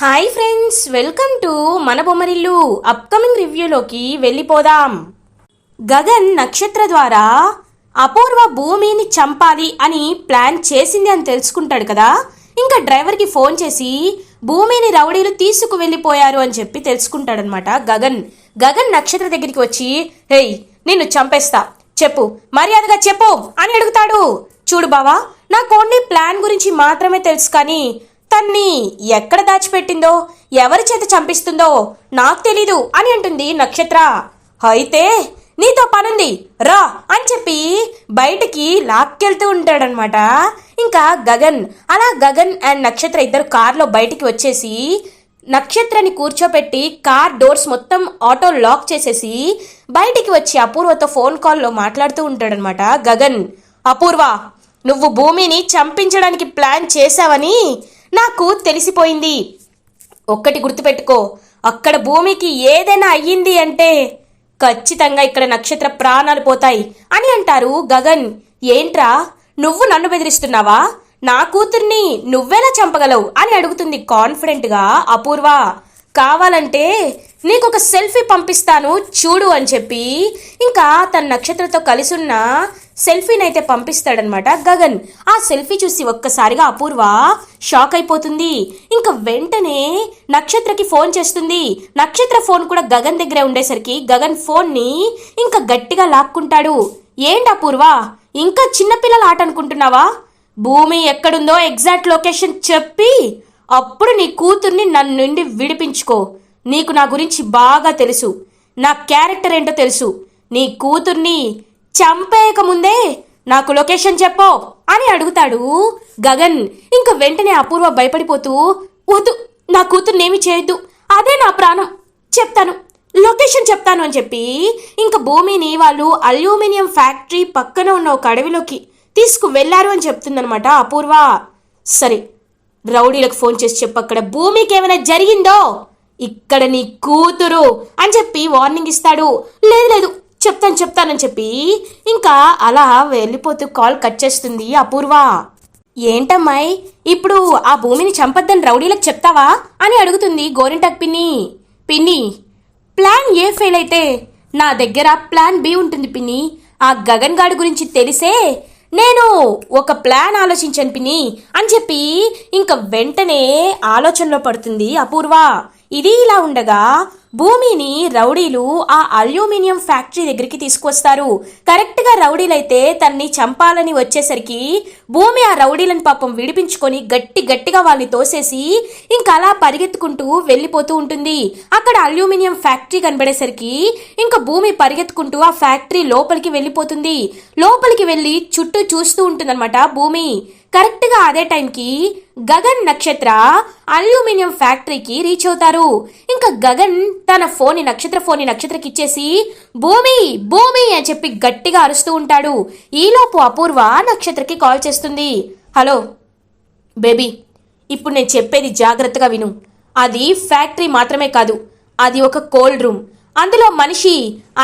Hi friends, welcome to మన Bommarillu. Upcoming రివ్యూలోకి వెళ్ళిపోదాం. గగన్ నక్షత్ర ద్వారా అపూర్వ భూమిని చంపాలి అని ప్లాన్ చేసింది అని తెలుసుకుంటాడు కదా. ఇంకా డ్రైవర్కి ఫోన్ చేసి భూమిని రౌడీలు తీసుకు వెళ్ళిపోయారు అని చెప్పి తెలుసుకుంటాడనమాట గగన్. గగన్ నక్షత్ర దగ్గరికి వచ్చి, హేయ్, నిన్ను చంపేస్తా, చెప్పు, మర్యాదగా చెప్పు అని అడుగుతాడు. చూడు బావా, నాకు ఓన్లీ ప్లాన్ గురించి మాత్రమే తెలుసు, కానీ తన్ని ఎక్కడ దాచిపెట్టిందో, ఎవరి చేత చంపిస్తుందో నాకు తెలీదు అని అంటుంది నక్షత్ర. అయితే నీతో పనుంది రా అని చెప్పి బయటికి లాక్కెళ్తూ ఉంటాడనమాట ఇంకా గగన్. అలా గగన్ అండ్ నక్షత్ర ఇద్దరు కార్లో బయటికి వచ్చేసి నక్షత్రని కూర్చోపెట్టి కార్ డోర్స్ మొత్తం ఆటో లాక్ చేసేసి బయటికి వచ్చి అపూర్వతో ఫోన్ కాల్లో మాట్లాడుతూ ఉంటాడనమాట గగన్. అపూర్వ, నువ్వు భూమిని చంపించడానికి ప్లాన్ చేశావని నాకు తెలిసిపోయింది. ఒక్కటి గుర్తుపెట్టుకో, అక్కడ భూమికి ఏదైనా అయ్యింది అంటే ఖచ్చితంగా ఇక్కడ నక్షత్ర ప్రాణాలు పోతాయి అని అంటారు గగన్. ఏంట్రా, నువ్వు నన్ను బెదిరిస్తున్నావా? నా కూతుర్ని నువ్వెలా చంపగలవు అని అడుగుతుంది కాన్ఫిడెంట్గా అపూర్వ. కావాలంటే నీకు ఒక సెల్ఫీ పంపిస్తాను చూడు అని చెప్పి ఇంకా తన నక్షత్రతో కలిసి ఉన్న సెల్ఫీని అయితే పంపిస్తాడనమాట గగన్. ఆ సెల్ఫీ చూసి ఒక్కసారిగా అపూర్వ షాక్ అయిపోతుంది. ఇంకా వెంటనే నక్షత్రకి ఫోన్ చేస్తుంది. నక్షత్ర ఫోన్ కూడా గగన్ దగ్గరే ఉండేసరికి గగన్ ఫోన్ని ఇంకా గట్టిగా లాక్కుంటాడు. ఏంటి అపూర్వ, ఇంకా చిన్నపిల్లల ఆట అనుకుంటున్నావా? భూమి ఎక్కడుందో ఎగ్జాక్ట్ లొకేషన్ చెప్పి అప్పుడు నీ కూతుర్ని నన్ను నుండి విడిపించుకో. నీకు నా గురించి బాగా తెలుసు, నా క్యారెక్టర్ ఏంటో తెలుసు. నీ కూతుర్ని చంపేయకముందే నాకు లొకేషన్ చెప్పో అని అడుగుతాడు గగన్. ఇంకా వెంటనే అపూర్వ భయపడిపోతూ, వద్దు, నా కూతుర్నేమి చేయొద్దు, అదే నా ప్రాణం, చెప్తాను, లొకేషన్ చెప్తాను అని చెప్పి ఇంకా భూమిని వాళ్ళు అల్యూమినియం ఫ్యాక్టరీ పక్కన ఉన్న ఒక అడవిలోకి తీసుకు వెళ్లారు అని చెప్తుందనమాట అపూర్వ. సరే, రౌడీలకు ఫోన్ చేసి చెప్పు, అక్కడ భూమికి ఏమైనా జరిగిందో ఇక్కడ నీ కూతురు అని చెప్పి వార్నింగ్ ఇస్తాడు. లేదు లేదు, చెప్తానని చెప్పి ఇంకా అలా వెళ్ళిపోతూ కాల్ కట్ చేస్తుంది అపూర్వ. ఏంటమ్మాయి, ఇప్పుడు ఆ భూమిని చంపద్దని రౌడీలకు చెప్తావా అని అడుగుతుంది గోరింటాక్ పిన్ని. పిన్ని, ప్లాన్ ఏ ఫెయిల్ అయితే నా దగ్గర ప్లాన్ బి ఉంటుంది పిన్ని. ఆ గగన్ గాడి గురించి తెలిసే నేను ఒక ప్లాన్ ఆలోచించాను పిన్ని అని చెప్పి ఇంకా వెంటనే ఆలోచనలో పడుతుంది అపూర్వ. ఇది ఇలా ఉండగా భూమిని రౌడీలు ఆ అల్యూమినియం ఫ్యాక్టరీ దగ్గరికి తీసుకొస్తారు. కరెక్ట్గా రౌడీలైతే తన్ని చంపాలని వచ్చేసరికి భూమి ఆ రౌడీలను పాపం విడిపించుకొని గట్టిగా వాళ్ళని తోసేసి ఇంకా అలా పరిగెత్తుకుంటూ వెళ్ళిపోతూ ఉంటుంది. అక్కడ అల్యూమినియం ఫ్యాక్టరీ కనబడేసరికి ఇంకా భూమి పరిగెత్తుకుంటూ ఆ ఫ్యాక్టరీ లోపలికి వెళ్ళిపోతుంది. లోపలికి వెళ్ళి చుట్టూ చూస్తూ ఉంటుందన్నమాట భూమి. కరెక్ట్గా అదే టైంకి గగన్ నక్షత్ర అల్యూమినియం ఫ్యాక్టరీకి రీచ్ అవుతారు. ఇంకా గగన్ తన నక్షత్రకి ఇచ్చేసి భూమి భూమి అని చెప్పి గట్టిగా అరుస్తూ ఉంటాడు. ఈలోపు అపూర్వ నక్షత్రకి కాల్ చేస్తుంది. హలో బేబీ, ఇప్పుడు నేను చెప్పేది జాగ్రత్తగా విను. అది ఫ్యాక్టరీ మాత్రమే కాదు, అది ఒక కోల్డ్ రూమ్. అందులో మనిషి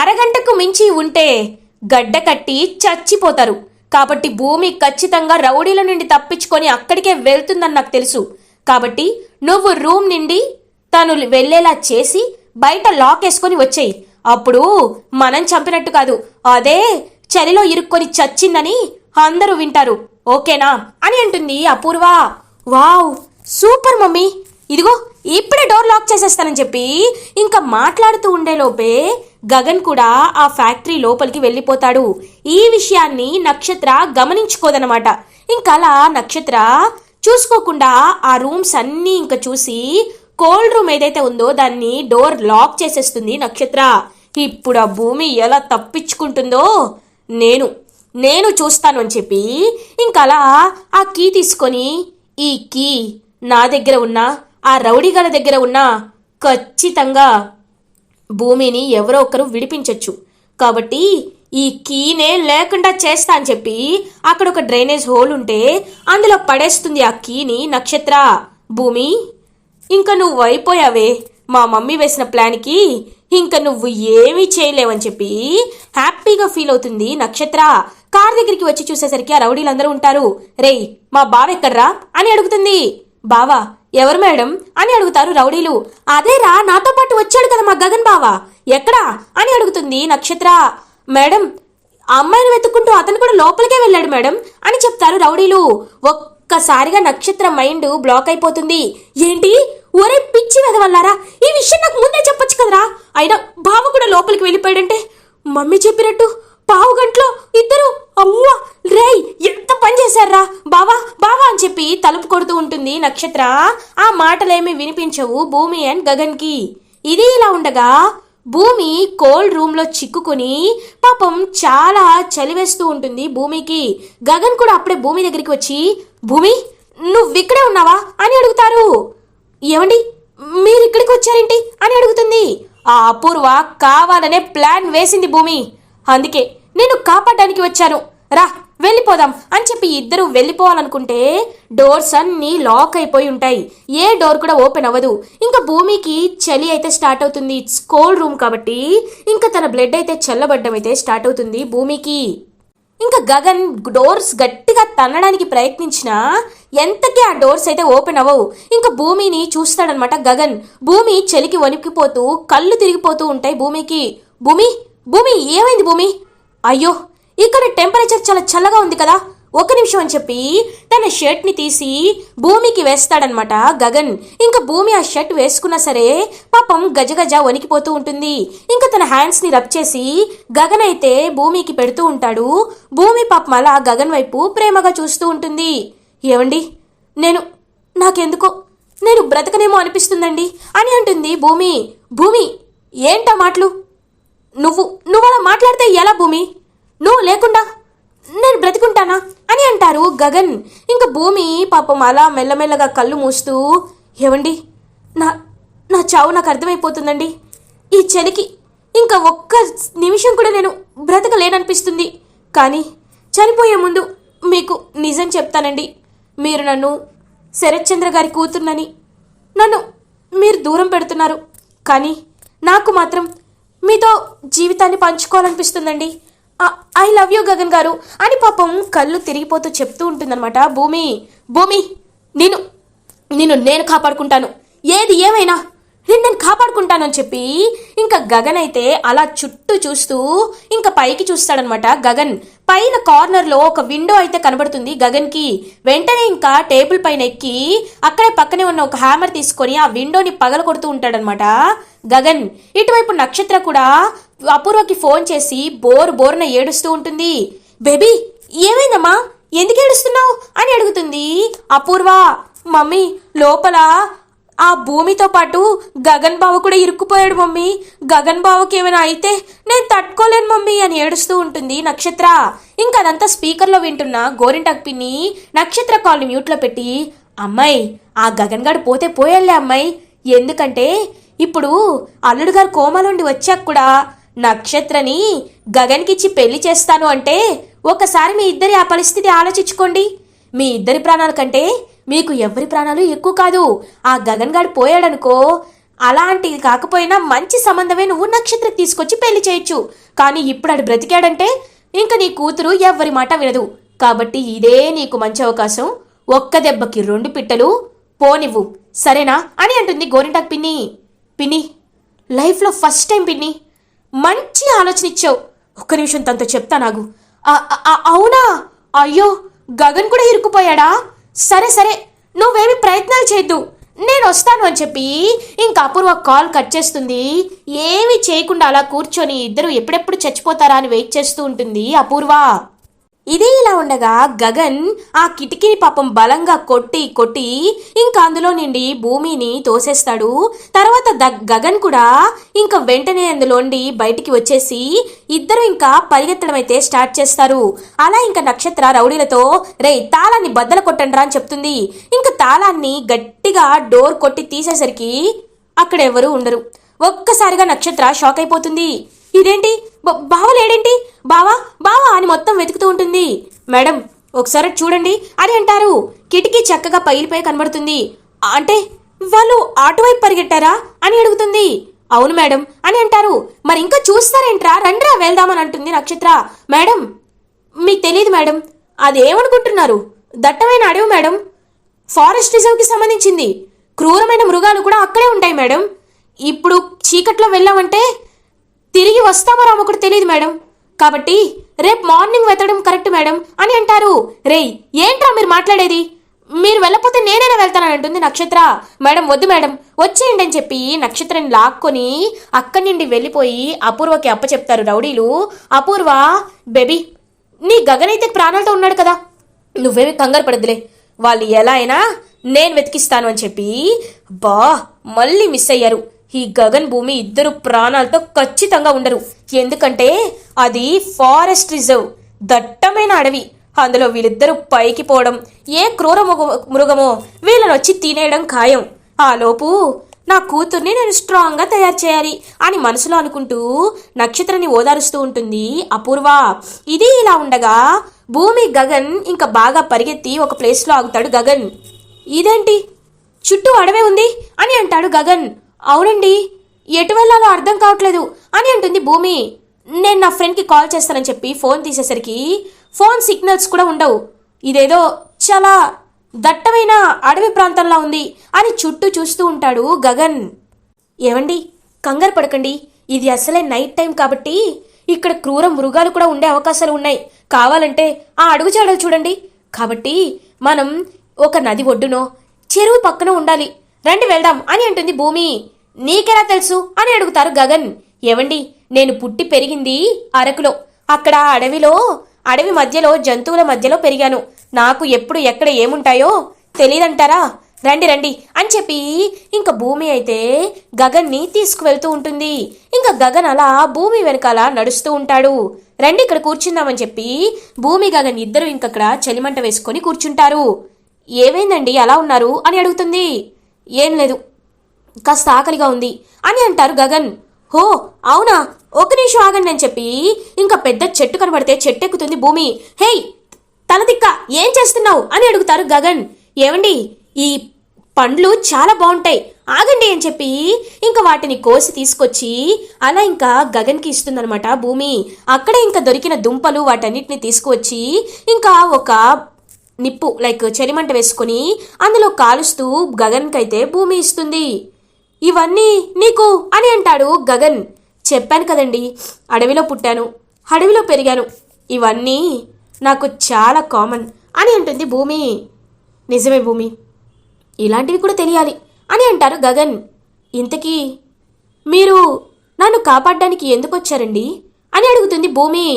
అరగంటకు మించి ఉంటే గడ్డ కట్టి చచ్చిపోతారు. కాబట్టి భూమి ఖచ్చితంగా రౌడీల నుండి తప్పించుకొని అక్కడికే వెళ్తుందని నాకు తెలుసు. కాబట్టి నువ్వు రూమ్ నుండి తను వెళ్ళేలా చేసి బయట లాక్ వేసుకొని వచ్చేయి. అప్పుడు మనం చంపినట్టు కాదు, అదే చలిలో ఇరుక్కొని చచ్చిందని అందరూ వింటారు, ఓకేనా అని అంటుంది అపూర్వ. వావ్, సూపర్ మమ్మీ, ఇదిగో ఇప్పుడే డోర్ లాక్ చేసేస్తానని చెప్పి ఇంకా మాట్లాడుతూ ఉండేలోపే గగన్ కూడా ఆ ఫ్యాక్టరీ లోపలికి వెళ్ళిపోతాడు. ఈ విషయాన్ని నక్షత్ర గమనించుకోదనమాట. ఇంకా అలా నక్షత్ర చూసుకోకుండా ఆ రూమ్స్ అన్నీ ఇంకా చూసి కోల్డ్ రూమ్ ఏదైతే ఉందో దాన్ని డోర్ లాక్ చేసేస్తుంది నక్షత్ర. ఇప్పుడు ఆ భూమి ఎలా తప్పించుకుంటుందో నేను చూస్తాను అని చెప్పి ఇంకా అలా ఆ కీ తీసుకొని, ఈ కీ నా దగ్గర ఉన్నా ఆ రౌడీగాల దగ్గర ఉన్నా ఖచ్చితంగా భూమిని ఎవరో ఒకరు విడిపించవచ్చు. కాబట్టి ఈ కీనే లేకుండా చేస్తా అని చెప్పి అక్కడ ఒక డ్రైనేజ్ హోల్ ఉంటే అందులో పడేస్తుంది ఆ కీని నక్షత్ర. భూమి, ఇంకా నువ్వు అయిపోయావే, మా మమ్మీ వేసిన ప్లాన్కి ఇంకా నువ్వు ఏమీ చేయలేవని చెప్పి హ్యాపీగా ఫీల్ అవుతుంది నక్షత్ర. కార్ దగ్గరికి వచ్చి చూసేసరికి ఆ రౌడీలందరూ ఉంటారు. రేయ్, మా బావ ఎక్కడ్రా అని అడుగుతుంది. బావా, ఎవరు మేడం అని అడుగుతారు రౌడీలు. అదేరా, నాతో పాటు వచ్చాడు కదా మా గగన్ బావా, ఎక్కడా అని అడుగుతుంది నక్షత్ర. మేడం, ఆ అమ్మాయిని వెతుక్కుంటూ అతను కూడా లోపలికే వెళ్ళాడు మేడం అని చెప్తారు రౌడీలు. ఒక్కసారిగా నక్షత్ర మైండ్ బ్లాక్ అయిపోతుంది. ఏంటి, ఒరే పిచ్చి వెదవల్లారా, ఈ విషయం నాకు ముందే చెప్పొచ్చు కదరా, అయినా బావ కూడా లోపలికి వెళ్ళిపోయాడంటే మమ్మీ చెప్పినట్టు పావు గంటలో ఇద్దరు, అవ్వా రేయ్ ఎంత పని చేశారా బావా బావా అని చెప్పి తలుపు కొడుతూ ఉంటుంది నక్షత్ర. ఆ మాటలేమీ వినిపించవు భూమి అండ్ గగన్కి. ఇది ఇలా ఉండగా భూమి కోల్డ్ రూమ్ లో చిక్కుకుని పాపం చాలా చలివేస్తూ ఉంటుంది భూమికి. గగన్ కూడా అప్పుడే భూమి దగ్గరికి వచ్చి, భూమి నువ్విక్కడే ఉన్నావా అని అడుగుతారు. ఏమండి, మీరు ఇక్కడికి వచ్చారేంటి అని అడుగుతుంది. ఆ అపూర్వ కావాలనే ప్లాన్ వేసింది భూమి, అందుకే నేను కాపాడడానికి వచ్చాను, రా వెళ్ళిపోదాం అని చెప్పి ఇద్దరు వెళ్ళిపోవాలనుకుంటే డోర్స్ అన్నీ లాక్ అయిపోయి ఉంటాయి. ఏ డోర్ కూడా ఓపెన్ అవ్వదు. ఇంకా భూమికి చలి అయితే స్టార్ట్ అవుతుంది. ఇట్స్ కోల్డ్ రూమ్ కాబట్టి ఇంకా తన బ్లడ్ అయితే చల్లబడ్డం అయితే స్టార్ట్ అవుతుంది భూమికి. ఇంకా గగన్ డోర్స్ గట్టిగా తన్నడానికి ప్రయత్నించినా ఎంతకీ ఆ డోర్స్ అయితే ఓపెన్ అవ్వవు. ఇంకా భూమిని చూస్తాడనమాట గగన్. భూమి చలికి వణికిపోతూ కళ్ళు తిరిగిపోతూ ఉంటాయి భూమికి. భూమి భూమి ఏమైంది భూమి? అయ్యో, ఇక్కడ టెంపరేచర్ చాలా చల్లగా ఉంది కదా, ఒక నిమిషం అని చెప్పి తన షర్ట్ ని తీసి భూమికి వేస్తాడనమాట గగన్. ఇంకా భూమి ఆ షర్ట్ వేసుకున్నా సరే పాపం గజగజ వణికిపోతూ ఉంటుంది. ఇంకా తన హ్యాండ్స్ ని రబ్ చేసి గగన్ అయితే భూమికి పెడుతూ ఉంటాడు. భూమి పాపం అలా గగన్ వైపు ప్రేమగా చూస్తూ ఉంటుంది. ఏమండి, నాకెందుకో నేను బ్రతకనేమో అనిపిస్తుందండి అని అంటుంది భూమి. భూమి ఏంటా మాటలు? నువ్వు అలా మాట్లాడితే ఎలా భూమి? నువ్వు లేకుండా నేను బ్రతికుంటానా అని అంటారు గగన్. ఇంకా భూమి పాపం అలా మెల్లమెల్లగా కళ్ళు మూస్తూ, ఏవండి, నా చావు నాకు అర్థమైపోతుందండి. ఈ చలికి ఇంకా ఒక్క నిమిషం కూడా నేను బ్రతకలేననిపిస్తుంది. కానీ చనిపోయే ముందు మీకు నిజం చెప్తానండి, మీరు నన్ను శరత్ చంద్ర గారి కూతుర్నని నన్ను మీరు దూరం పెడుతున్నారు, కానీ నాకు మాత్రం మీతో జీవితాన్ని పంచుకోవాలనిపిస్తుందండి. ఐ లవ్ యూ గగన్ గారు అని పాపం కళ్ళు తిరిగిపోతూ చెప్తూ ఉంటుందన్నమాట భూమి. భూమి నేను కాపాడుకుంటాను, ఏది ఏమైనా నేను కాపాడుకుంటాను అని చెప్పి ఇంకా గగన్ అయితే అలా చుట్టూ చూస్తూ ఇంకా పైకి చూస్తాడనమాట గగన్. పైన కార్నర్లో ఒక విండో అయితే కనబడుతుంది గగన్కి. వెంటనే ఇంకా టేబుల్ పైన ఎక్కి అక్కడే పక్కనే ఉన్న ఒక హ్యామర్ తీసుకొని ఆ విండోని పగల కొడుతూ ఉంటాడనమాట గగన్. ఇటువైపు నక్షత్ర కూడా అపూర్వకి ఫోన్ చేసి బోరున ఏడుస్తూ ఉంటుంది. బేబీ ఏమైందమ్మా, ఎందుకు ఏడుస్తున్నావు అని అడుగుతుంది అపూర్వ. మమ్మీ, లోపల ఆ భూమితో పాటు గగన్ బావ కూడా ఇరుక్కుపోయాడు మమ్మీ, గగన్ బావకి ఏమైనా అయితే నేను తట్టుకోలేను మమ్మీ అని ఏడుస్తూ ఉంటుంది నక్షత్ర. ఇంకా అదంతా స్పీకర్లో వింటున్న గోరింటాకు పిన్ని నక్షత్ర కాల్ని మ్యూట్లో పెట్టి, అమ్మాయి ఆ గగన్ గారు పోతే పోయాలే అమ్మాయి, ఎందుకంటే ఇప్పుడు అల్లుడు గారు కోమలుండి వచ్చాక కూడా నక్షత్రని గగన్కిచ్చి పెళ్లి చేస్తాను అంటే ఒకసారి మీ ఇద్దరి ఆ పరిస్థితి ఆలోచించుకోండి. మీ ఇద్దరి ప్రాణాల కంటే మీకు ఎవరి ప్రాణాలు ఎక్కువ కాదు. ఆ గగన్ గారు పోయాడనుకో, అలాంటిది కాకపోయినా మంచి సంబంధమే నువ్వు నక్షత్రకి తీసుకొచ్చి పెళ్లి చేయొచ్చు. కానీ ఇప్పుడు ఆడు బ్రతికాడంటే ఇంక నీ కూతురు ఎవరి మాట వినదు. కాబట్టి ఇదే నీకు మంచి అవకాశం, ఒక్క దెబ్బకి 2 పిట్టలు పోనివ్వు, సరేనా అని అంటుంది గోరింటాకు పిన్ని. పిన్ని, లైఫ్లో ఫస్ట్ టైం పిన్ని మంచి ఆలోచన ఇచ్చావు. ఒక్క నిమిషం తనతో చెప్తా నాగు. అవునా? అయ్యో, గగన్ కూడా ఇరుక్కుపోయాడా? సరే నువ్వేమి ప్రయత్నాలు చేయొద్దు, నేను వస్తాను అని చెప్పి ఇంకా అపూర్వ కాల్ కట్ చేస్తుంది. ఏమీ చేయకుండా అలా కూర్చొని ఇద్దరు ఎప్పుడెప్పుడు చచ్చిపోతారా అని వెయిట్ చేస్తూ ఉంటుంది అపూర్వ. ఇదే ఇలా ఉండగా గగన్ ఆ కిటికీని పాపం బలంగా కొట్టి ఇంకా అందులో నుండి భూమిని తోసేస్తాడు. తర్వాత గగన్ కూడా ఇంకా వెంటనే అందులోండి బయటికి వచ్చేసి ఇద్దరు ఇంకా పరిగెత్తడం అయితే స్టార్ట్ చేస్తారు. అలా ఇంకా నక్షత్ర రౌడీలతో, రే తాళాన్ని బద్దలు కొట్టండ్రా అని చెప్తుంది. ఇంకా తాళాన్ని గట్టిగా డోర్ కొట్టి తీసేసరికి అక్కడ ఎవరు ఉండరు. ఒక్కసారిగా నక్షత్ర షాక్ అయిపోతుంది. ఇదేంటి, బావ లేడేంటి, బావా అని మొత్తం వెతుకుతూ ఉంటుంది. మేడం ఒకసారి చూడండి అని అంటారు. కిటికీ చక్కగా పగిలిపోయి కనబడుతుంది. అంటే వాళ్ళు అటువైపు పరిగెట్టారా అని అడుగుతుంది. అవును మేడం అని అంటారు. మరి ఇంకా చూస్తారేంట్రా, రండ్రా వెళ్దామని అంటుంది నక్షత్ర. మేడం మీకు తెలియదు మేడం, అదేమనుకుంటున్నారు, దట్టమైన అడవి మేడం, ఫారెస్ట్ రిజర్వ్కి సంబంధించింది. క్రూరమైన మృగాలు కూడా అక్కడే ఉంటాయి మేడం. ఇప్పుడు చీకట్లో వెళ్ళామంటే తిరిగి వస్తామో రామో కూడా తెలియదు మేడం. కాబట్టి రేపు మార్నింగ్ వెతడం కరెక్ట్ మేడం అని అంటారు. రేయ్, ఏంట్రా మీరు మాట్లాడేది? మీరు వెళ్ళకపోతే నేనైనా వెళ్తానని అంటుంది నక్షత్ర. మేడం వద్దు మేడం, వచ్చేయండి అని చెప్పి నక్షత్రని లాక్కొని అక్కడి నుండి వెళ్ళిపోయి అపూర్వకి అప్పచెప్తారు రౌడీలు. అపూర్వ, బేబీ, నీ గగన్ అయితే ప్రాణాలతో ఉన్నాడు కదా, నువ్వేమి కంగారు పడద్దులే, వాళ్ళు ఎలా అయినా నేను వెతికిస్తాను అని చెప్పి మళ్ళీ మిస్ అయ్యారు. ఈ గగన్ భూమి ఇద్దరు ప్రాణాలతో ఖచ్చితంగా ఉండరు. ఎందుకంటే అది ఫారెస్ట్ రిజర్వ్, దట్టమైన అడవి. అందులో వీళ్ళిద్దరూ పైకి పోవడం, ఏ క్రూర మృగమో వీళ్ళని వచ్చి తినేయడం ఖాయం. ఆలోపు నా కూతుర్ని నేను స్ట్రాంగ్గా తయారు చేయాలి అని మనసులో అనుకుంటూ నక్షత్రాన్ని ఓదారుస్తూ ఉంటుంది అపూర్వ. ఇది ఇలా ఉండగా భూమి, గగన్ ఇంకా బాగా పరిగెత్తి ఒక ప్లేస్లో ఆగుతాడు. గగన్, ఇదేంటి చుట్టూ అడవే ఉంది అని అంటాడు గగన్. అవునండి, ఎటు వెళ్ళాలో అర్థం కావట్లేదు అని అంటుంది భూమి. నేను నా ఫ్రెండ్కి కాల్ చేస్తానని చెప్పి ఫోన్ తీసేసరికి ఫోన్ సిగ్నల్స్ కూడా ఉండవు. ఇదేదో చాలా దట్టమైన అడవి ప్రాంతంలా ఉంది అని చుట్టూ చూస్తూ ఉంటాడు గగన్. ఏవండి, కంగారు పడకండి, ఇది అసలే నైట్ టైం కాబట్టి ఇక్కడ క్రూర మృగాలు కూడా ఉండే అవకాశాలు ఉన్నాయి. కావాలంటే ఆ అడుగుజాడలు చూడండి. కాబట్టి మనం ఒక నది ఒడ్డునో చెరువు పక్కన ఉండాలి, రండి వెళ్దాం అని అంటుంది భూమి. నీకెలా తెలుసు అని అడుగుతారు గగన్. ఏవండి, నేను పుట్టి పెరిగింది అరకులో. అక్కడ అడవి మధ్యలో జంతువుల మధ్యలో పెరిగాను. నాకు ఎప్పుడు ఎక్కడ ఏముంటాయో తెలియదంటారా? రండి రండి అని చెప్పి ఇంకా భూమి అయితే గగన్ని తీసుకువెళ్తూ ఉంటుంది. ఇంకా గగన్ అలా భూమి వెనకాల నడుస్తూ ఉంటాడు. రండి ఇక్కడ కూర్చుందామని చెప్పి భూమి, గగన్ ఇద్దరు ఇంకక్కడ చలిమంట వేసుకొని కూర్చుంటారు. ఏమైందండి అలా ఉన్నారు అని అడుగుతుంది. ఏం లేదు, కాస్త ఆకలిగా ఉంది అని అంటారు గగన్. హో అవునా, ఒక నిమిషం ఆగండి అని చెప్పి ఇంకా పెద్ద చెట్టు కనబడితే చెట్టు ఎక్కుతుంది భూమి. హేయ్ తలదిక్క, ఏం చేస్తున్నావు అని అడుగుతారు గగన్. ఏమండి, ఈ పండ్లు చాలా బాగుంటాయి, ఆగండి అని చెప్పి ఇంకా వాటిని కోసి తీసుకొచ్చి అలా ఇంకా గగన్కి ఇస్తుందనమాట భూమి. అక్కడే ఇంకా దొరికిన దుంపలు వాటన్నిటిని తీసుకువచ్చి ఇంకా ఒక నిప్పు లైక్ చలిమంట వేసుకొని అందులో కాలుస్తూ గగన్కైతే భూమి ఇస్తుంది. ఇవన్నీ నీకు అని అంటాడు గగన్. చెప్పాను కదండి, అడవిలో పుట్టాను, అడవిలో పెరిగాను, ఇవన్నీ నాకు చాలా కామన్ అని అంటుంది భూమి. నిజమే భూమి, ఇలాంటివి కూడా తెలియాలి అని అంటారు గగన్. ఇంతకీ మీరు నన్ను కాపాడడానికి ఎందుకు వచ్చారండి అని అడుగుతుంది భూమి.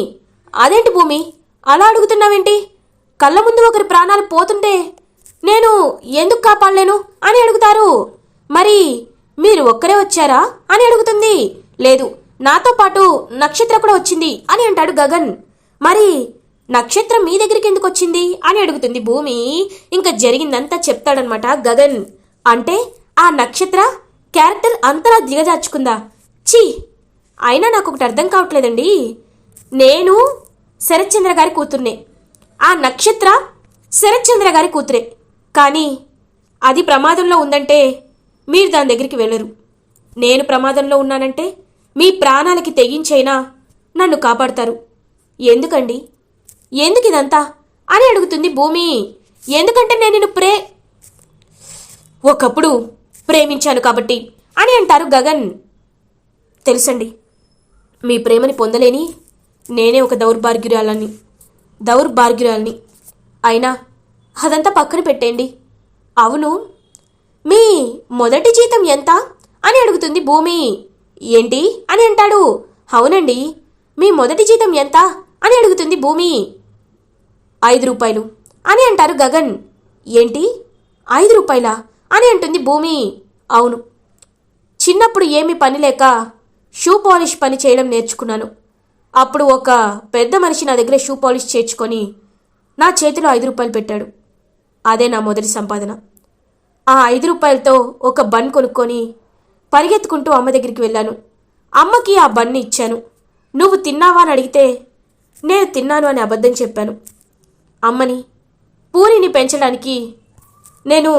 అదేంటి భూమి అలా అడుగుతున్నావేంటి? కళ్ళ ముందు ఒకరి ప్రాణాలు పోతుంటే నేను ఎందుకు కాపాడలేను అని అడుగుతారు. మరి మీరు ఒక్కరే వచ్చారా అని అడుగుతుంది. లేదు, నాతో పాటు నక్షత్ర కూడా వచ్చింది అని అంటాడు గగన్. మరి నక్షత్రం మీ దగ్గరికి ఎందుకు వచ్చింది అని అడుగుతుంది భూమి. ఇంకా జరిగిందంతా చెప్తాడనమాట గగన్. అంటే ఆ నక్షత్ర క్యారెక్టర్ అంతలా దిగజార్చుకుందా? ఛీ, అయినా నాకు ఒకటి అర్థం కావట్లేదండి. నేను శరత్చంద్ర గారి కూతుర్నే, ఆ నక్షత్ర శరత్చంద్ర గారి కూతురే. కానీ అది ప్రమాదంలో ఉందంటే మీరు దాని దగ్గరికి వెళ్ళరు. నేను ప్రమాదంలో ఉన్నానంటే మీ ప్రాణాలకి తెగించైనా నన్ను కాపాడతారు. ఎందుకండి, ఎందుకు ఇదంతా అని అడుగుతుంది భూమి. ఎందుకంటే నేను నిన్ను ఒకప్పుడు ప్రేమించాను కాబట్టి అని అంటారు గగన్. తెలుసండి, మీ ప్రేమని పొందలేని నేనే ఒక దౌర్భాగ్యురాలని. అయినా అదంతా పక్కన పెట్టేయండి. అవును, మీ మొదటి జీతం ఎంత అని అడుగుతుంది భూమి. ఏంటి అని అంటాడు. అవునండి, మీ మొదటి జీతం ఎంత అని అడుగుతుంది భూమి. 5 రూపాయలు అని అంటారు గగన్. ఏంటి 5 రూపాయలా అని అంటుంది భూమి. అవును, చిన్నప్పుడు ఏమీ పని లేక షూ పాలిష్ పని చేయడం నేర్చుకున్నాను. అప్పుడు ఒక పెద్ద మనిషి నా దగ్గర షూ పాలిష్ చేర్చుకొని నా చేతిలో 5 రూపాయలు పెట్టాడు. అదే నా మొదటి సంపాదన. ఆ 5 రూపాయలతో ఒక బన్ కొనుక్కొని పరిగెత్తుకుంటూ అమ్మ దగ్గరికి వెళ్ళాను. అమ్మకి ఆ బన్ని ఇచ్చాను. నువ్వు తిన్నావా అని అడిగితే నేను తిన్నాను అని అబద్ధం చెప్పాను. అమ్మని, పూరిని పెంచడానికి నేను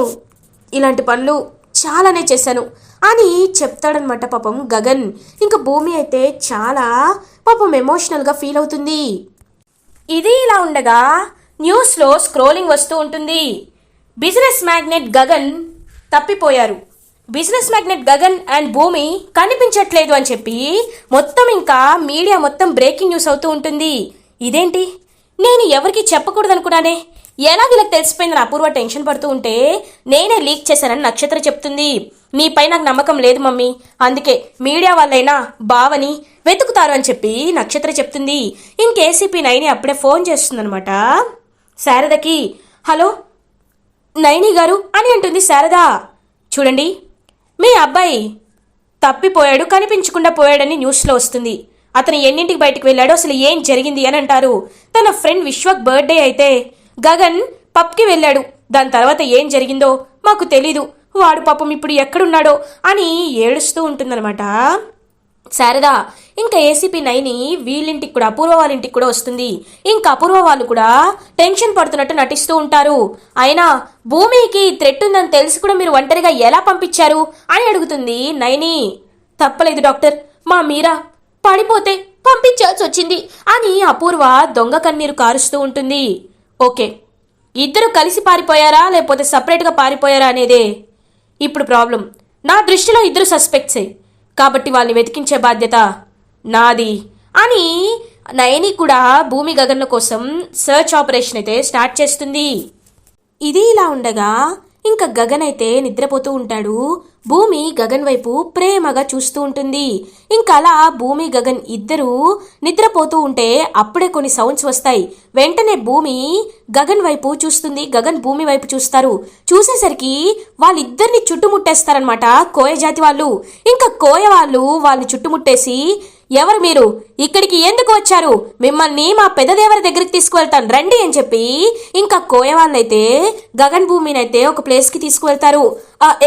ఇలాంటి పనులు చాలానే చేశాను అని చెప్తాడనమాట పాపం గగన్. ఇంకా భూమి అయితే చాలా పాపం ఎమోషనల్గా ఫీల్ అవుతుంది. ఇది ఇలా ఉండగా న్యూస్లో స్క్రోలింగ్ వస్తూ ఉంటుంది. బిజినెస్ మ్యాగ్నెట్ గగన్ తప్పిపోయారు. Business magnet Gagan and Bhoomi కనిపించట్లేదు అని చెప్పి మొత్తం ఇంకా మీడియా మొత్తం బ్రేకింగ్ న్యూస్ అవుతూ ఉంటుంది. ఇదేంటి, నేను ఎవరికి చెప్పకూడదు అనుకున్నానే, ఎలా వీళ్ళకి తెలిసిపోయిందని అపూర్వ టెన్షన్ పడుతూ ఉంటే నేనే లీక్ చేశానని నక్షత్ర చెప్తుంది. నీపై నాకు నమ్మకం లేదు మమ్మీ, అందుకే మీడియా వాళ్ళైనా బావని వెతుకుతారు అని చెప్పి నక్షత్ర చెప్తుంది. ఇంకేసీపీ నైని అప్పుడే ఫోన్ చేస్తుందనమాట శారదకి. హలో నైని గారు అని అంటుంది శారద. చూడండి, మీ అబ్బాయి తప్పిపోయాడు, కనిపించకుండా పోయాడని న్యూస్లో వస్తుంది. అతను ఎన్నింటికి బయటికి వెళ్ళాడో, అసలు ఏం జరిగింది అని అంటారు. తన ఫ్రెండ్ విశ్వక్ బర్త్డే అయితే గగన్ పబ్కి వెళ్ళాడు. దాని తర్వాత ఏం జరిగిందో మాకు తెలీదు. వాడు పాపం ఇప్పుడు ఎక్కడున్నాడో అని ఏడుస్తూ ఉంటుందన్నమాట శారద. ఇంకా ఏసీపీ నైని వీళ్ళింటికి కూడా, అపూర్వ వాళ్ళ ఇంటికి కూడా వస్తుంది. ఇంకా అపూర్వ వాళ్ళు కూడా టెన్షన్ పడుతున్నట్టు నటిస్తూ ఉంటారు. అయినా భూమికి థ్రెట్ ఉందని తెలిసి కూడా మీరు ఒంటరిగా ఎలా పంపించారు అని అడుగుతుంది నైని. తప్పలేదు డాక్టర్, మా మీరా పడిపోతే పంపించాల్సి వచ్చింది అని అపూర్వ దొంగ కన్నీరు కారుస్తూ ఉంటుంది. ఓకే, ఇద్దరు కలిసి పారిపోయారా లేకపోతే సపరేట్గా పారిపోయారా అనేదే ఇప్పుడు ప్రాబ్లం. నా దృష్టిలో ఇద్దరు సస్పెక్ట్సే, కాబట్టి వాళ్ళని వెతికించే బాధ్యత నాది అని నయని కూడా భూమి గగన్ల కోసం సర్చ్ ఆపరేషన్ అయితే స్టార్ట్ చేస్తుంది. ఇది ఇలా ఉండగా ఇంకా గగన్ అయితే నిద్రపోతూ ఉంటాడు. భూమి గగన్ వైపు ప్రేమగా చూస్తూ ఉంటుంది. ఇంకా అలా భూమి గగన్ ఇద్దరూ నిద్రపోతూ ఉంటే అప్పుడే కొన్ని సౌండ్స్ వస్తాయి. వెంటనే భూమి గగన్ వైపు చూస్తుంది, గగన్ భూమి వైపు చూస్తారు. చూసేసరికి వాళ్ళిద్దరిని చుట్టుముట్టేస్తారనమాట కోయ జాతి వాళ్ళు. ఇంకా కోయ వాళ్ళు వాళ్ళని చుట్టుముట్టేసి, ఎవరు మీరు, ఇక్కడికి ఎందుకు వచ్చారు, మిమ్మల్ని మా పెద్దదేవర దగ్గరికి తీసుకువెళ్తాను రండి అని చెప్పి ఇంకా కోయ వాళ్ళైతే గగన్ భూమిని అయితే ఒక ప్లేస్కి తీసుకువెళ్తారు.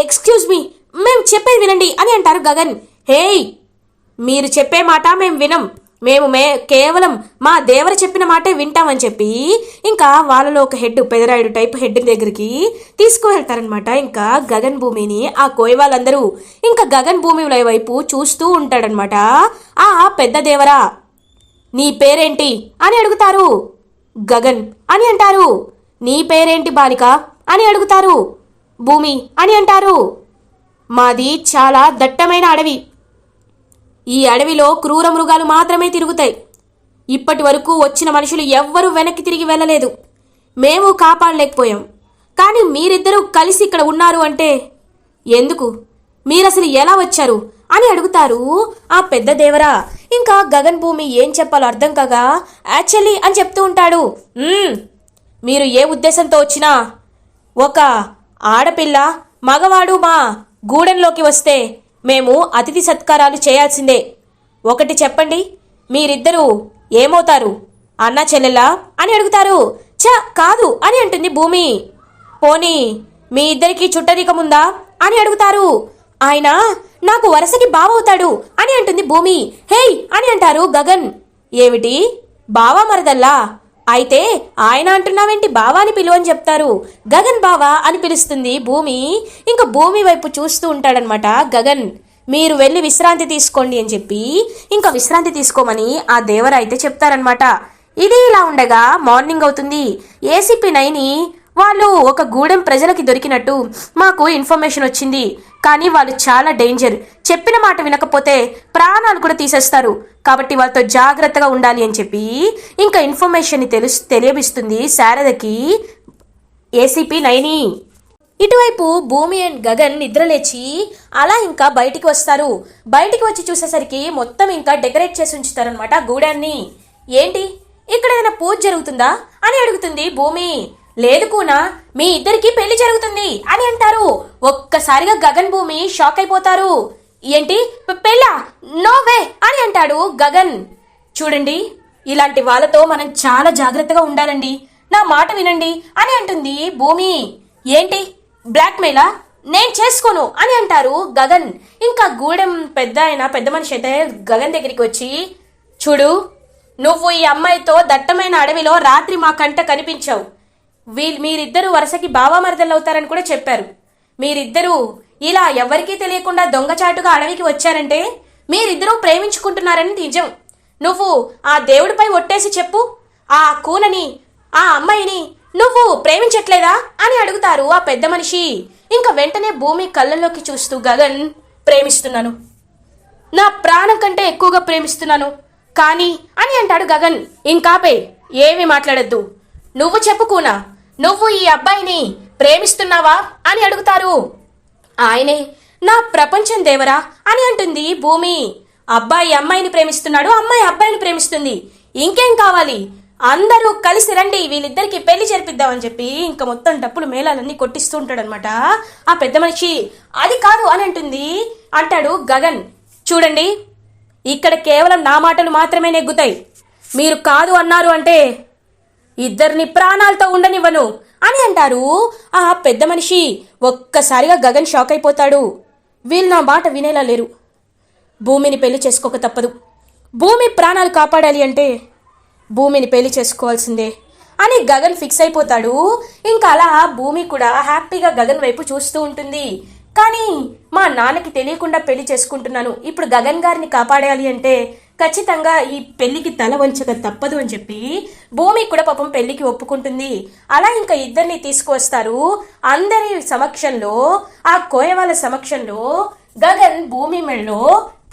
ఎక్స్క్యూజ్ మీ, మేము చెప్పేది వినండి అని అంటారు గగన్. హేయ్, మీరు చెప్పే మాట మేము వినం, మేము కేవలం మా దేవర చెప్పిన మాటే వింటామని చెప్పి ఇంకా వాళ్ళలో ఒక హెడ్, పెదరాయుడు టైప్ హెడ్ దగ్గరికి తీసుకువెళ్తారనమాట ఇంకా గగన్ భూమిని. ఆ కోయ వాళ్ళందరూ ఇంకా గగన్ భూమి వైపు చూస్తూ ఉంటాడనమాట. ఆ పెద్ద దేవరా, నీ పేరేంటి అని అడుగుతారు. గగన్ అని అంటారు. నీ పేరేంటి బాలిక అని అడుగుతారు. భూమి అని అంటారు. మాది చాలా దట్టమైన అడవి, ఈ అడవిలో క్రూర మృగాలు మాత్రమే తిరుగుతాయి. ఇప్పటి వరకు వచ్చిన మనుషులు ఎవ్వరూ వెనక్కి తిరిగి వెళ్ళలేదు, మేము కాపాడలేకపోయాం. కానీ మీరిద్దరూ కలిసి ఇక్కడ ఉన్నారు అంటే ఎందుకు, మీరసలు ఎలా వచ్చారు అని అడుగుతారు ఆ పెద్ద దేవరా. ఇంకా గగన్ భూమి ఏం చెప్పాలో అర్థం కాగా యాక్చువల్లీ అని చెప్తూ ఉంటాడు. మీరు ఏ ఉద్దేశంతో వచ్చినా, ఒక ఆడపిల్ల మగవాడు మా గూడెంలోకి వస్తే మేము అతిథి సత్కారాలు చేయాల్సిందే. ఒకటి చెప్పండి, మీరిద్దరూ ఏమవుతారు, అన్నా చెల్లెలా అని అడుగుతారు. కాదు అని అంటుంది భూమి. పోనీ మీ ఇద్దరికి చుట్టరికముందా అని అడుగుతారు. ఆయన నాకు వరసకి బావవుతాడు అని అంటుంది భూమి. హేయ్ అని అంటారు గగన్. ఏమిటి, బావా మరదల్లా? అయితే ఆయన అంటున్నావేంటి, బావా అని పిలువని చెప్తారు. గగన్ బావా అని పిలుస్తుంది భూమి. ఇంకా భూమి వైపు చూస్తూ ఉంటాడనమాట గగన్. మీరు వెళ్ళి విశ్రాంతి తీసుకోండి అని చెప్పి ఇంకా విశ్రాంతి తీసుకోమని ఆ దేవర అయితే చెప్తారనమాట. ఇది ఇలా ఉండగా మార్నింగ్ అవుతుంది. ఏసీపీ నైని వాళ్ళు ఒక గూడెం ప్రజలకి దొరికినట్టు మాకు ఇన్ఫర్మేషన్ వచ్చింది, కానీ వాళ్ళు చాలా డేంజర్, చెప్పిన మాట వినకపోతే ప్రాణాలు కూడా తీసేస్తారు, కాబట్టి వాళ్ళతో జాగ్రత్తగా ఉండాలి అని చెప్పి ఇంకా ఇన్ఫర్మేషన్ని తెలియబిస్తుంది శారదకి ఏసీపీ నైని. ఇటువైపు భూమి అండ్ గగన్ నిద్రలేచి అలా ఇంకా బయటికి వస్తారు. బయటికి వచ్చి చూసేసరికి మొత్తం ఇంకా డెకరేట్ చేసి ఉంచుతారనమాట గూడాన్ని. ఏంటి, ఇక్కడ ఏదైనా పూజ జరుగుతుందా అని అడుగుతుంది భూమి. లేదు కూనా, మీ ఇద్దరికి పెళ్లి జరుగుతుంది అని అంటారు. ఒక్కసారిగా గగన్ భూమి షాక్ అయిపోతారు. ఏంటి, పెళ్ళా? నో వే అని అంటాడు గగన్. చూడండి, ఇలాంటి వాళ్ళతో మనం చాలా జాగ్రత్తగా ఉండాలండి, నా మాట వినండి అని అంటుంది భూమి. ఏంటి, బ్లాక్మెయిలా? నేను చేసుకోను అని అంటారు గగన్. ఇంకా గూడెం పెద్ద మనిషి అయితే గగన్ దగ్గరికి వచ్చి, చూడు, నువ్వు ఈ అమ్మాయితో దట్టమైన అడవిలో రాత్రి మా కంట కనిపించావు. మీరిద్దరూ వరుసకి బావా మరదలు అవుతారని కూడా చెప్పారు. మీరిద్దరూ ఇలా ఎవరికీ తెలియకుండా దొంగచాటుగా అడవికి వచ్చారంటే మీరిద్దరూ ప్రేమించుకుంటున్నారని నిజం. నువ్వు ఆ దేవుడిపై ఒట్టేసి చెప్పు, ఆ కూనని, ఆ అమ్మాయిని నువ్వు ప్రేమించట్లేదా అని అడుగుతారు ఆ పెద్ద మనిషి. ఇంకా వెంటనే భూమి కళ్ళల్లోకి చూస్తూ గగన్ ప్రేమిస్తున్నాను, నా ప్రాణం కంటే ఎక్కువగా ప్రేమిస్తున్నాను కానీ అని అంటాడు గగన్. ఇంకాపే, ఏమీ మాట్లాడద్దు. నువ్వు చెప్పుకోనా, నువ్వు ఈ అబ్బాయిని ప్రేమిస్తున్నావా అని అడుగుతారు. ఆయనే నా ప్రపంచం దేవరా అని అంటుంది భూమి. అబ్బాయి అమ్మాయిని ప్రేమిస్తున్నాడు, అమ్మాయి అబ్బాయిని ప్రేమిస్తుంది, ఇంకేం కావాలి, అందరూ కలిసి రండి వీళ్ళిద్దరికి పెళ్లి జరిపిద్దామని చెప్పి ఇంకా మొత్తం డప్పులు మేళాలన్నీ కొట్టిస్తూ ఉంటాడనమాట ఆ పెద్ద మనిషి. అది కాదు అని అంటాడు గగన్. చూడండి, ఇక్కడ కేవలం నా మాటలు మాత్రమే నెగ్గుతాయి, మీరు కాదు అన్నారు అంటే ఇద్దరిని ప్రాణాలతో ఉండనివ్వను అని అంటారు ఆ పెద్ద మనిషి. ఒక్కసారిగా గగన్ షాక్ అయిపోతాడు. వీళ్ళు నా మాట వినేలా లేరు, భూమిని పెళ్లి చేసుకోక తప్పదు, భూమి ప్రాణాలు కాపాడాలి అంటే భూమిని పెళ్లి చేసుకోవాల్సిందే అని గగన్ ఫిక్స్ అయిపోతాడు. ఇంకా అలా భూమి కూడా హ్యాపీగా గగన్ వైపు చూస్తూ ఉంటుంది. కానీ మా నాన్నకి తెలియకుండా పెళ్లి చేసుకుంటున్నాను, ఇప్పుడు గగన్ గారిని కాపాడాలి అంటే ఖచ్చితంగా ఈ పెళ్లికి తల వంచక తప్పదు అని చెప్పి భూమి కూడా పాపం పెళ్లికి ఒప్పుకుంటుంది. అలా ఇంకా ఇద్దరిని తీసుకువస్తారు. అందరి సమక్షంలో, ఆ కోయవాళ్ళ సమక్షంలో గగన్ భూమి మెడలో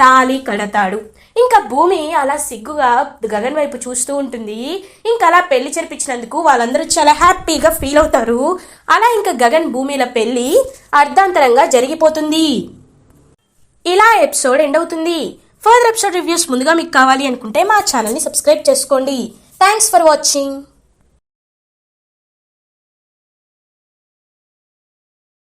తాళి కడతాడు. ఇంకా భూమి అలా సిగ్గుగా గగన్ వైపు చూస్తూ ఉంటుంది. ఇంకా అలా పెళ్లి జరిపించినందుకు వాళ్ళందరూ చాలా హ్యాపీగా ఫీల్ అవుతారు. అలా ఇంకా గగన్ భూమిల పెళ్లి అర్ధాంతరంగా జరిగిపోతుంది. ఇలా ఎపిసోడ్ ఎండ్ అవుతుంది. ఫర్దర్ ఎపిసోడ్ రివ్యూస్ ముందుగా మీకు కావాలి అనుకుంటే మా ఛానల్ని సబ్స్క్రైబ్ చేసుకోండి. Thanks for watching.